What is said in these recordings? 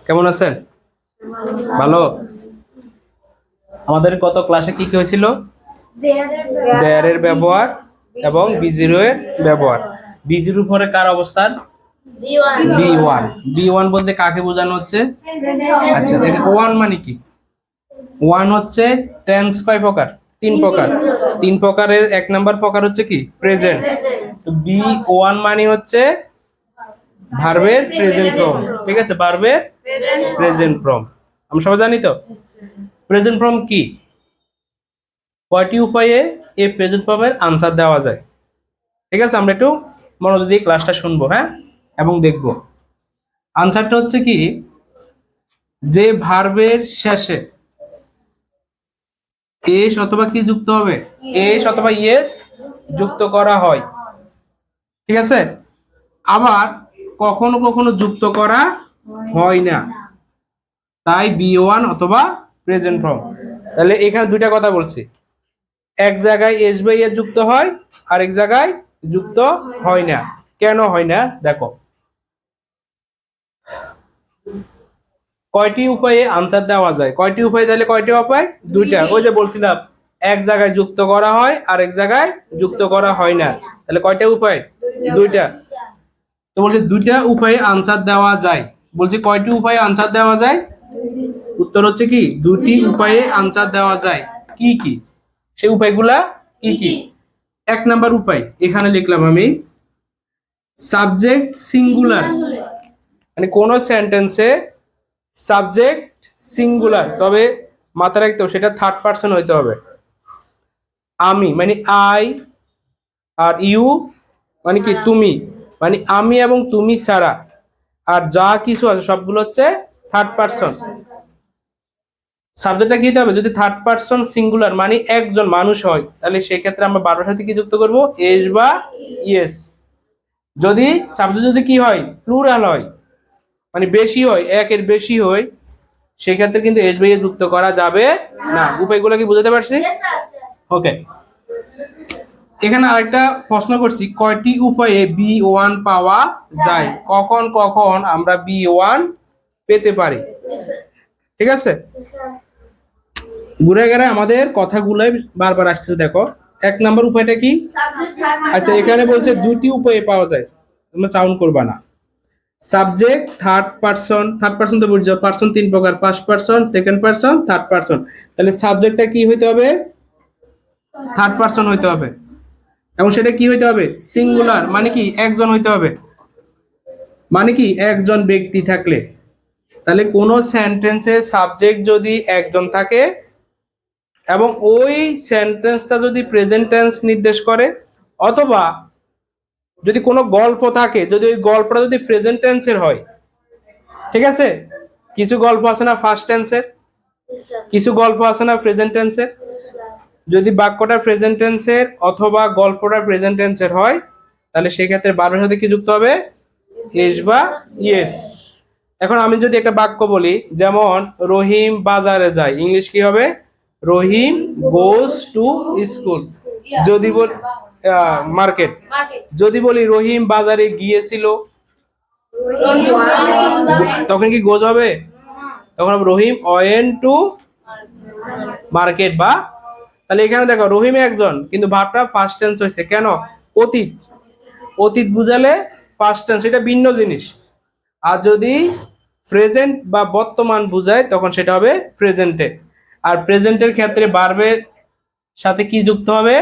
কেমন আছেন? ভালো। আমাদের গত ক্লাসে কি কি হয়েছিল? দেয়ারের ব্যবহার এবং বি0 এর ব্যবহার। বি0 উপরে কার অবস্থান? বি1। বি1 বলতে কাকে বোঝানো হচ্ছে? আচ্ছা দেখেন, ওয়ান মানে কি? ওয়ান হচ্ছে টেন্স কয় প্রকার? তিন প্রকার। তিন প্রকারের এক নাম্বার প্রকার হচ্ছে কি? প্রেজেন্ট। তো বি1 মানে হচ্ছে ভার্বের প্রেজেন্ট ফর্ম। ঠিক আছে, ভার্বের প্রেজেন্ট ফর্ম আমরা সবাই জানি তো। প্রেজেন্ট ফর্ম কি? কয়টি উপায়ে এই প্রেজেন্ট ফর্মের আনসার দেওয়া যায়? ঠিক আছে, আমরা একটু মনোযোগ দিয়ে ক্লাসটা শুনবো, হ্যাঁ, এবং দেখব। আনসারটা হচ্ছে কি, যে ভার্বের শেষে এস অথবা কি যুক্ত হবে? এস অথবা ইয়েস যুক্ত করা হয়। ঠিক আছে, আবার কখনো কখনো যুক্ত করা হয় না, তাই বি1 অথবা প্রেজেন্ট ফর্ম। তাহলে এখানে দুইটা কথা বলছি, এক জায়গায় এস বাই এস যুক্ত হয়, আর এক জায়গায় যুক্ত হয় না। কেন হয় না দেখো। কয়টি উপায়ে আনসার দেওয়া যায়? কয়টি উপায়? তাহলে কয়টি উপায়? দুইটা। ওই যে বলছিলাম, এক জায়গায় যুক্ত করা হয় আর এক জায়গায় যুক্ত করা হয় না। তাহলে কয়টা উপায়? দুইটা। তো বলছে দুইটা উপায়ে আনসার দেওয়া যায়। বলছি কয়টি উপায়ে আনসার দেওয়া যায়? উত্তর হচ্ছে কি, দুটি উপায়ে আনসার দেওয়া যায়। কি কি সেই উপায়গুলা? কি কি? এক নাম্বার উপায় এখানে লিখলাম আমি, সাবজেক্ট সিঙ্গুলার। মানে কোন সেন্টেন্সে সাবজেক্ট সিঙ্গুলার, তবে মাথায় রাখতে হবে সেটা থার্ড পারসন হইতে হবে। আমি মানে আই, আর ইউ মানে কি তুমি, মানে আমি এবং তুমি ছাড়া আর যা কিছু আছে সবগুলো হচ্ছে থার্ড পারসন। সাবজেক্টটা কি হতে হবে? যদি থার্ড পারসন সিঙ্গুলার মানে একজন মানুষ হয়, তাহলে সেক্ষেত্রে আমরা বারবার সাথে কি যুক্ত করব? এস বা ইয়েস। যদি সাবজেক্ট যদি কি হয়? প্লুরাল হয়, মানে বেশি হয়, একের বেশি হয়, সেক্ষেত্রে কিন্তু এস বাই এস যুক্ত করা যাবে না। উপায়গুলো কি বুঝতে পারছি? ওকে, এখানে আরেকটা প্রশ্ন করছি, কয়টি উপায়ে বি1 পাওয়া যায়? কখন কখন আমরা বি1 পেতে পারি? ঠিক আছে, ঘুরে গেলে আমাদের কথাগুলোই বারবার আসছে। দেখো, এক নাম্বার উপায়টা কি? আচ্ছা, এখানে বলছে দুটি উপায়ে পাওয়া যায়, তোমরা সাউন্ড করবা না। Subject third person, third person তো বুঝছো, পারসন তিন প্রকার, first person, second person, third person. তাহলে সাবজেক্টটা কি হইতে হবে? থার্ড পারসন হইতে হবে, এবং সেটা কি হইতে হবে? সিঙ্গুলার, মানে কি একজন হইতে হবে, মানে কি একজন ব্যক্তি থাকলে। তাহলে কোন সেন্টেন্সে সাবজেক্ট যদি একজন থাকে এবং ওই সেন্টেন্সটা যদি প্রেজেন্ট টেন্স নির্দেশ করে, অথবা যদি কোনো গল্প থাকে, যদি ওই গল্পটা যদি প্রেজেন্ট টেন্সের হয়, ঠিক আছে, কিছু গল্প আছে না ফার্স্ট টেন্সের, কিছু গল্প আছে না প্রেজেন্ট টেন্সের, যদি বাক্যটা প্রেজেন্ট টেন্সের অথবা গল্পটা প্রেজেন্ট টেন্সের হয়, তাহলে সেক্ষেত্রে বারবার সাথে কি যুক্ত হবে? এস বা ইয়েস। এখন আমি যদি একটা বাক্য বলি, যেমন রহিম বাজারে যায়, ইংলিশ কি হবে? রহিম গোজ টু স্কুল। যদি বল মার্কেট, যদি বলি রহিম বাজারে গিয়েছিল, তখন কি গোজ হবে? তখন রহিম ওয়েন্ট টু মার্কেট। বা তাহলে এখানে দেখো, রহিম একজন, কিন্তু ভার্বটা ফার্স্ট টেন্স হয়েছে। কেন? অতীত, অতীত বুঝালে ফার্স্ট টেন্স, এটা ভিন্ন জিনিস। আর যদি প্রেজেন্ট বা বর্তমান বুঝায়, তখন সেটা হবে প্রেজেন্টে। আর প্রেজেন্টের ক্ষেত্রে ভার্বের সাথে কি যুক্ত হবে?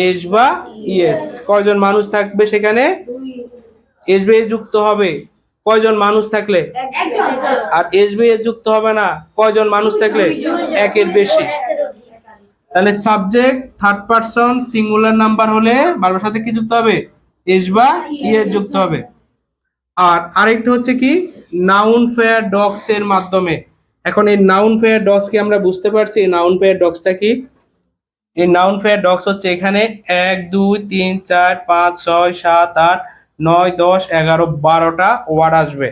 এস বা ইয়েস। কয়জন মানুষ থাকবে সেখানে? এস বা এস যুক্ত হবে কয়জন মানুষ থাকলে, আর এস বা এস যুক্ত হবে না কয়জন মানুষ থাকলে? একের বেশি। তাহলে subject third person singular number হলে ভার্বের সাথে কি যুক্ত হবে? এস বা ইয়েস যুক্ত হবে। আর আরেকটা হচ্ছে কি, নাউন ফেয়ার ডগস এর মাধ্যমে। এখন এই নাউন ফেয়ার ডগস কি আমরা বুঝতে পারছি? নাউন ফেয়ার ডগসটা কি? এই নাউন ফেয়ার ডগস হচ্ছে এখানে 1 2 3 4 5 6 7 8 9 10 11 12টা ওয়ার্ড আসবে।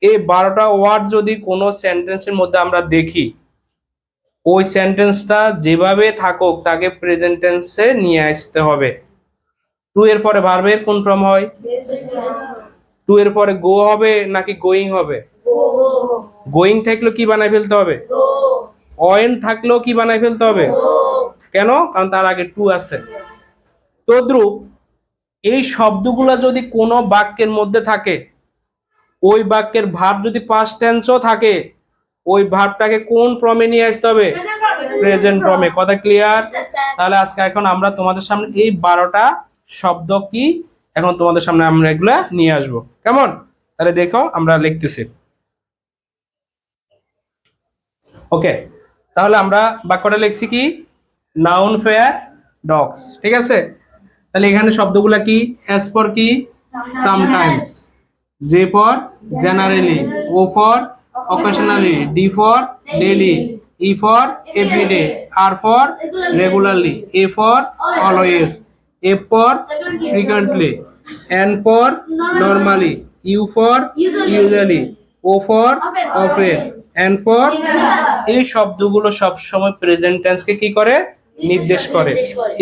এই 12টা ওয়ার্ড যদি কোনো সেন্টেন্সের মধ্যে আমরা দেখি, ওই সেন্টেন্সটা যেভাবে থাকুক তাকে প্রেজেন্ট টেন্সে নিয়ে আসতে হবে। টু এর পরে ভার্বের কোন ফর্ম হয়? টু এর পরে গো হবে নাকি গোয়িং হবে? গোয়িং থাকলেও কি বানাই ফেলতে হবে, ওয়েন থাকলেও কি বানাই ফেলতে হবে। কেন? কারণ তার আগে টু আছে। তদ্রূপ এই শব্দগুলো যদি কোনো বাক্যের মধ্যে থাকে, ওই বাক্যের ভার্ব যদি পাস্ট টেন্সও থাকে, ওই ভার্বটাকে কোন ফর্মে নিয়ে আসতে হবে, প্রেজেন্ট ফর্মে। কথা ক্লিয়ার? তাহলে আজকে এখন আমরা তোমাদের সামনে এই 12টা শব্দ কি এখন তোমাদের সামনে আমরা এগুলা নিয়ে আসবো, কেমন? তাহলে দেখো আমরা লিখতেছি। ওকে, তাহলে আমরা বাক্যটা লিখছি কি, নাউন ফেয়ার ডগস, ঠিক আছে। তাহলে এখানে শব্দগুলা কি, এস ফর কি, sometimes, J for generally, O for occasionally, D for daily, E for everyday, R for regularly, A for always, F for frequently, N for normally, U for usually, O for often, N for এই শব্দগুলো সব সময় present টেন্সকে কি করে, নির্দেশ করে।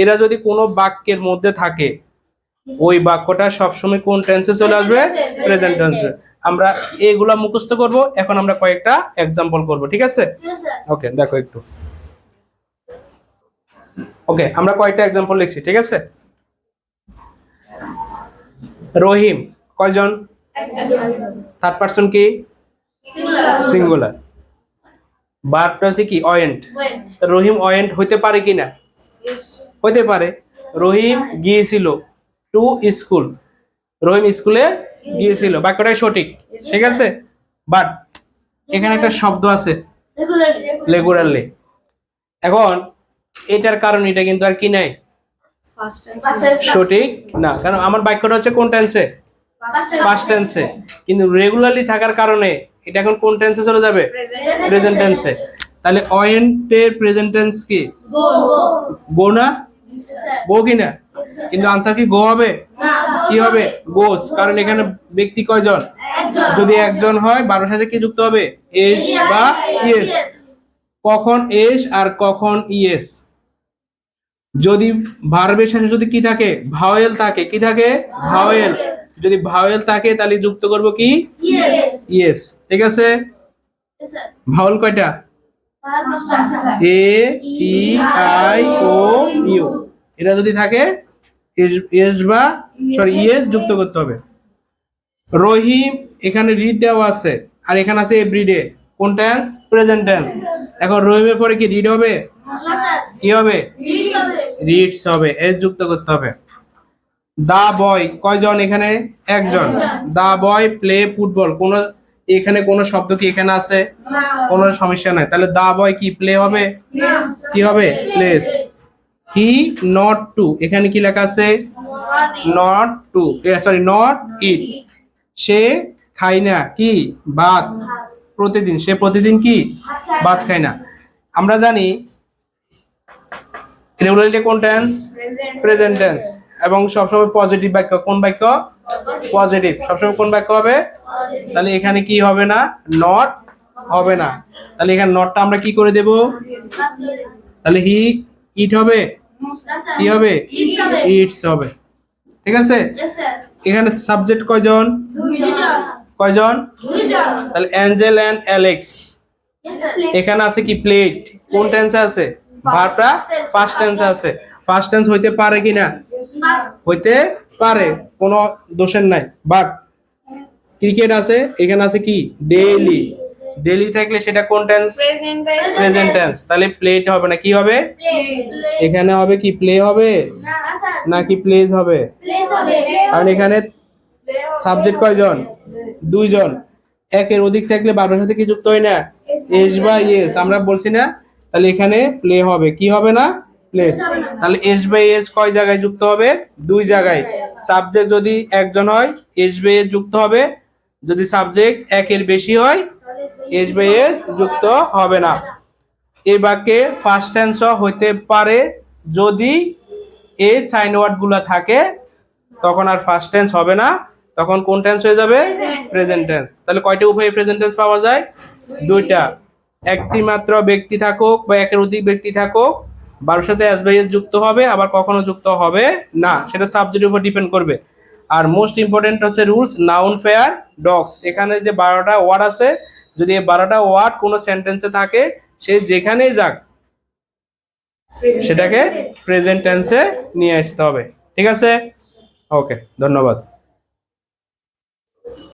এরা যদি কোনো বাক্যের মধ্যে থাকে, ওই বাক্যটা সবসময় কোন টেন্সে চলে আসবে, প্রেজেন্ট টেন্সে। আমরা এগুলা মুখস্থ করব, এখন আমরা কয়েকটা এক্সাম্পল করব, ঠিক আছে। ওকে, দেখো একটু। ওকে, আমরা কয়েকটা এক্সাম্পল লিখছি, ঠিক আছে। রহিম কয়জন, থার্ড পারসন কি, সিঙ্গুলার। ভার্বটা আছে কি, ওয়েন্ট। রহিম ওয়েন্ট হইতে পারে কিনা, হইতে পারে। রহিম গিয়েছিল টু স্কুল, রহিম স্কুলে গিয়েছিল, বাক্যটাই সঠিক, ঠিক আছে। বাট এখানে একটা শব্দ আছে রেগুলারলি। এখন এটার কারণ এটা কিন্তু আর কি নাই, সঠিক না, কারণ আমার বাক্যটা হচ্ছে কোন টেন্সে, পাস্ট টেন্সে, কিন্তু রেগুলারলি থাকার কারণে এটা এখন কোন টেন্সে চলে যাবে, প্রেজেন্ট টেন্সে। তাহলে ওয়েন্টের প্রেজেন্ট টেন্স কি, গো না, গো কিনা, কিন্তু আনসার কি গো হবে, কি হবে, গোস। কারণ এখানে ব্যক্তি কয়জন, যদি একজন হয় ভার্বের সাথে কি যুক্ত হবে, এস বা ইয়েস। কখন এস আর কখন ইয়েস। যদি ভার্বের সাথে যদি কি থাকে, ভাওয়েল থাকে, কি থাকে, ভাওয়েল। যদি ভাওয়েল থাকে তাহলে যুক্ত করব কি, ইয়েস, ঠিক আছে। ভাওয়েল কয়টা, এ ই আই ও ইউ, এরা যদি থাকে এস বা সরি ইয়েস যুক্ত করতে হবে। রহিম এখানে রিড দেওয়া আছে, আর এখানে আছে এভরিডে, কোন টেন্স, প্রেজেন্ট টেন্স। এখন রহিমের পরে কি রিড হবে, কি হবে, রিডস হবে, এস যুক্ত করতে হবে। দা বয় কয়জন, এখানে একজন। দা বয় প্লে ফুটবল, কোন এখানে কোন শব্দ কি এখানে আছে, কোনো সমস্যা নাই। তাহলে দা বয় কি, প্লে হবে, কি হবে, প্লেস। হি নট টু, এখানে কি লেখা আছে, নট টু, সরি নট ইট। সে খায় না কি, ভাত, প্রতিদিন, সে প্রতিদিন কি, ভাত খায় না। আমরা জানি রেগুলারলি কোন টেন্স, প্রেজেন্ট টেন্স, এবং সবসময় পজিটিভ বাক্য, কোন বাক্য, পজিটিভ, সবসময় কোন বাক্য হবে। তাহলে এখানে কি হবে না, নট হবে না। তাহলে এখানে নটটা আমরা কি করে দেব, তাহলে হি ইট হবে, কি হবে, ইটস হবে, ঠিক আছে। এখানে সাবজেক্ট কয়জন, কয়জন, তাহলে অ্যাঞ্জেল এন্ড অ্যালেক্স। এখানে আছে কি, প্লেট, কোন টেন্সে আছে, ভার্বটা পাস্ট টেন্সে আছে। পাস্ট টেন্স হইতে পারে কিনা, হইতে পারে, কোনো দোষের নাই। বাট ক্রিকেট আছে, এখানে আছে কি, ডেইলি, ডেইলি থাকলে সেটা কোন টেন্স, প্রেজেন্ট টেন্স। তাহলে প্লেট হবে না, কি হবে, এখানে হবে কি, প্লে হবে নাকি প্লেজ হবে, কারণ এখানে সাবজেক্ট কয়জন, দুইজন। একের অধিক থাকলে ভার্বের সাথে কি যুক্ত হয় না, এস বা ইয়েস, আমরা বলছি না। তাহলে এখানে প্লে হবে, কি হবে না, প্লেস। তাহলে এস বাই এস কয় জায়গায় যুক্ত হবে, দুই জায়গায়। সাবজেক্ট যদি একজন হয় এস বাই এস যুক্ত হবে, যদি সাবজেক্ট একের বেশি হয় এস বাই এস যুক্ত হবে না। এই বাক্যে ফার্স্ট টেন্স হইতে পারে, যদি এই সাইন ওয়ার্ড গুলা থাকে তখন আর ফার্স্ট টেন্স হবে না, তখন কোন টেন্স হয়ে যাবে, প্রেজেন্ট টেন্স। তাহলে কয়টা উভয় প্রেজেন্ট টেন্স পাওয়া যায়, দুইটা। একটি মাত্র ব্যক্তি থাকুক বা একের অধিক ব্যক্তি থাকুক, ভার্বের সাথে এস বাই এস যুক্ত হবে, আবার কখনো যুক্ত হবে না, সেটা সাবজেক্টের উপর ডিপেন্ড করবে। আর মোস্ট ইম্পর্টেন্ট হচ্ছে রুলস, নাউন ফেয়ার ডগস। এখানে যে 12টা ওয়ার্ড আছে যদি এই 12টা ওয়ার্ড কোনো সেন্টেন্সে থাকে, সে যেখানেই যাক সেটাকে প্রেজেন্ট টেন্সে নিয়ে আসতে হবে। ঠিক আছে, ওকে, ধন্যবাদ।